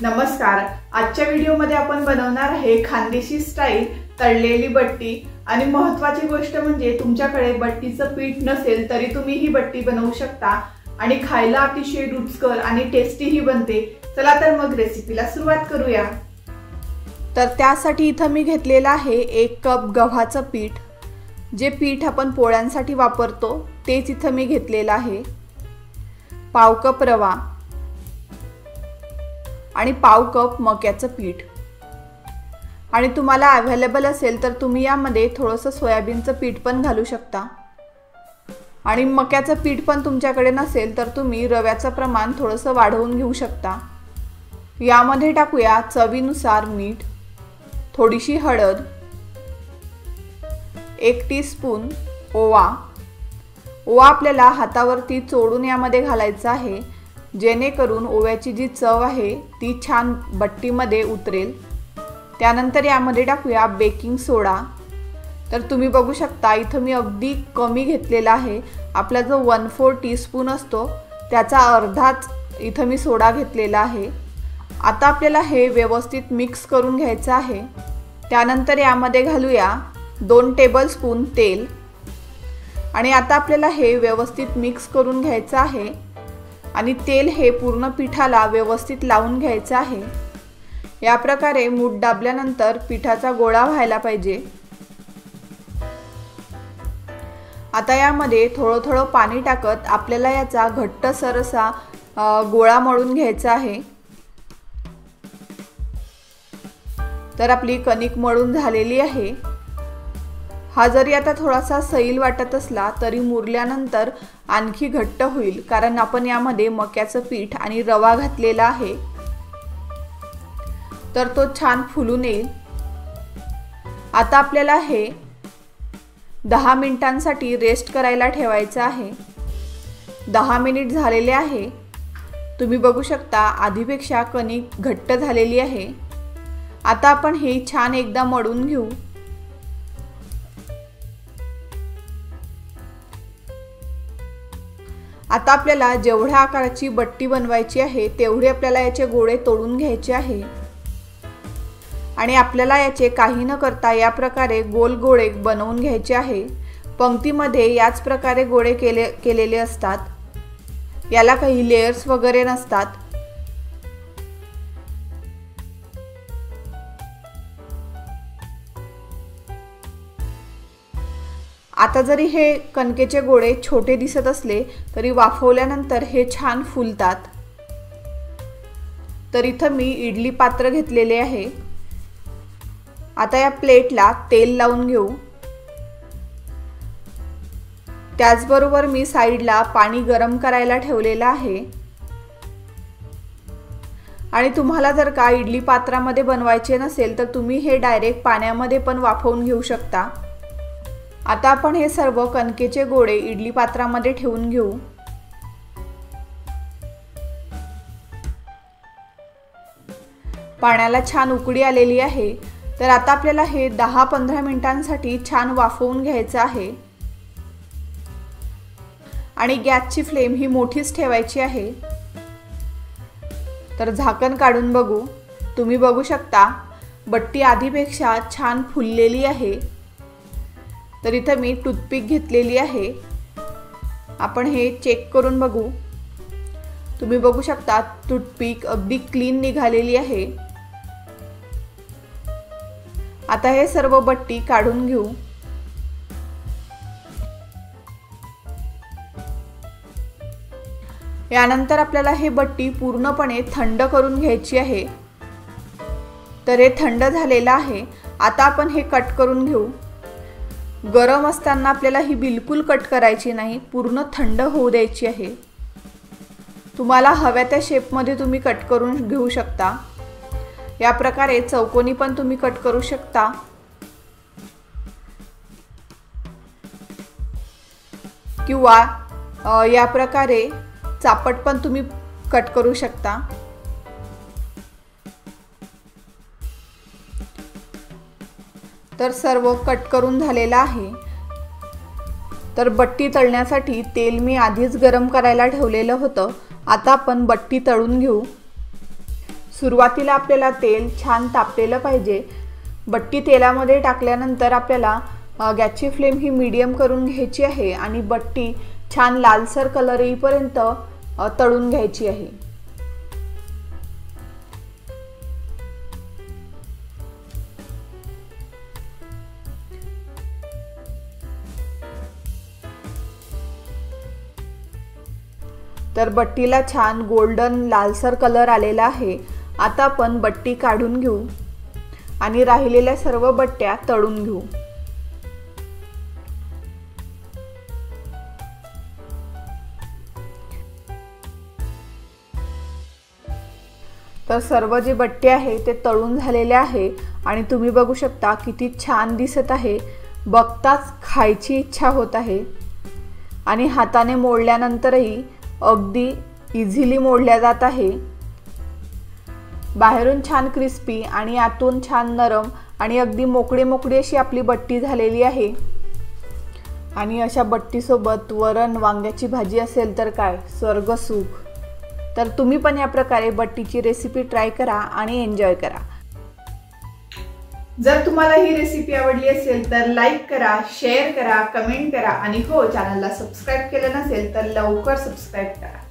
नमस्कार। आजच्या व्हिडिओमध्ये आपण बनवणार आहे खानदेशी स्टाईल तळलेली बट्टी। आणि महत्त्वाची गोष्ट म्हणजे तुमच्याकडे बट्टीचं पीठ नसेल तरी तुम्ही ही बट्टी बनवू शकता आणि खायला अतिशय रुचकर आणि टेस्टी ही बनते। चला तर मग रेसिपीला सुरुवात करूया। तर त्यासाठी इथं मी घेतलेलं आहे 1 कप गव्हाचं पीठ। जे पीठ आपण पोळ्यांसाठी वापरतो तेच इथं मी घेतलेलं आहे। पाव कप रवा आणि पाव कप मक्याचं पीठ। आणि तुम्हाला अवेलेबल असेल तर तुम्ही यामध्ये थोडंसं सोयाबीनचं पीठ पण घालू शकता। आणि मक्याचं पीठ पण तुमच्याकडे नसेल तर तुम्ही रव्याचं प्रमाण थोडंसं वाढवून घेऊ शकता। यामध्ये टाकूया चवीनुसार मीठ, थोडीशी हळद, 1 टीस्पून ओवा। ओवा आपल्याला हातावरती चोळून यामध्ये घालायचा आहे, जेणेकरून ओव्याची जी चव आहे ती छान बट्टीमध्ये उतरेल। त्यानंतर यामध्ये टाकूया बेकिंग सोडा। तर तुम्ही बघू शकता इथं मी अगदी कमी घेतलेला आहे। आपला जो 1/4 टीस्पून असतो त्याचा अर्धाच इथं मी सोडा घेतलेला आहे। आता आपल्याला हे व्यवस्थित मिक्स करून घ्यायचं आहे। त्यानंतर यामध्ये घालूया 2 टेबलस्पून तेल। आणि आता आपल्याला हे व्यवस्थित मिक्स करून घ्यायचं आहे आणि तेल हे पूर्ण पिठाला व्यवस्थित लावून घ्यायचं आहे। या प्रकारे मूठ दाबल्यानंतर पिठाचा गोळा व्हायला पाहिजे। आता यामध्ये थोडं थोडं पाणी टाकत आपल्याला याचा घट्टसर असा गोळा मळून घ्यायचा आहे। तर आपली कणिक मळून झालेली आहे। हा जरी आता थोडासा सैल वाटत असला तरी मुरल्यानंतर आणखी घट्ट होईल, कारण आपण यामध्ये मक्याचं पीठ आणि रवा घातलेला आहे, तर तो छान फुलून येईल। आता आपल्याला हे 10 मिनिटांसाठी रेस्ट करायला ठेवायचं आहे। 10 मिनिट झालेले आहे। तुम्ही बघू शकता आधीपेक्षा कणिक घट्ट झालेली आहे। आता आपण हे छान एकदा मळून घेऊ। आता आपल्याला जेवढ्या आकाराची बट्टी बनवायची आहे तेवढे आपल्याला याचे गोळे तोडून घ्यायचे आहे। आणि आपल्याला याचे काही न करता या प्रकारे गोल गोळे बनवून घ्यायचे आहे। पंक्तीमध्ये याच प्रकारे गोळे केलेले असतात। याला काही लेयर्स वगैरे नसतात। आता जरी हे कणकेचे गोळे छोटे दिसत असले तरी वाफवल्यानंतर हे छान फुलतात। तर इथं मी इडली पात्र घेतलेले आहे। आता या प्लेटला तेल लावून घेऊ। त्याचबरोबर मी साइडला पाणी गरम करायला ठेवलेलं आहे। आणि तुम्हाला जर का इडली पात्रामध्ये बनवायचे नसेल तर तुम्ही हे डायरेक्ट पाण्यामध्ये पण वाफवून घेऊ शकता। आता आपण हे सर्व कणकेचे गोळे इडली पात्रामध्ये ठेवून घेऊ। पाण्याला छान उकळी आलेली आहे। तर आता आपल्याला हे 10-15 मिनिटांसाठी छान वाफवून घ्यायचं आहे। आणि गॅसची फ्लेम ही मोठीच ठेवायची आहे। तर झाकण काढून बघू। तुम्ही बघू शकता बट्टी आधीपेक्षा छान फुललेली आहे। तर इथं मी टूथपिक घेतलेली आहे। आपण हे चेक करून बघू। तुम्ही बघू शकता टूथपिक अगदी क्लीन निघालेली आहे। आता हे सर्व बट्टी काढून घेऊ। यानंतर आपल्याला हे बट्टी पूर्णपणे थंड करून घ्यायची आहे। तर हे थंड झालेलं आहे। आता आपण हे कट करून घेऊ। गरम असताना आपल्याला ही बिलकुल कट करायची नाही, पूर्ण थंड होऊ द्यायची आहे। तुम्हाला हव्या त्या शेपमध्ये तुम्ही कट करून घेऊ शकता। या प्रकारे चौकोनी पण तुम्ही कट करू शकता, किंवा या प्रकारे चापट पण तुम्ही कट करू शकता। तर सर्व कट करून झालेला आहे। तर बट्टी तळण्यासाठी तेल मी आधीच गरम करायला ठेवलेलं होतं। आता आपण बट्टी तळून घेऊ। सुरुवातीला आपल्याला तेल छान तापलेलं पाहिजे। बट्टी तेलामध्ये टाकल्यानंतर आपल्याला गॅसची फ्लेम ही मीडियम करून घ्यायची आहे आणि बट्टी छान लालसर कलर येईपर्यंत तळून घ्यायची आहे। तर बट्टीला छान गोल्डन लालसर कलर आलेला आहे। आता आपण बट्टी काढून घेऊ आणि राहिलेल्या सर्व बट्ट्या तळून घेऊ। तर सर्व जे बट्टे आहे ते तळून झालेले आहे आणि तुम्ही बघू शकता किती छान दिसत आहे। बघताच खायची इच्छा होत आहे आणि हाताने मोडल्यानंतरही अगदी इझिली मोडल्या जात आहे। बाहेरून छान क्रिस्पी आणि आतून छान नरम आणि अगदी मोकळी मोकळी अशी आपली बट्टी झालेली आहे। आणि अशा बट्टी सोबत वरण वांग्याची भाजी असेल तर काय स्वर्ग सुख। तर तुम्ही पण या प्रकारे बट्टीची रेसिपी ट्राय करा आणि एन्जॉय करा। जर तुम्हाला ही रेसिपी आवडली असेल तर लाईक करा, शेअर करा, कमेंट करा आणि हो, चॅनलला सबस्क्राइब केलं नसेल तर लवकर सबस्क्राइब करा।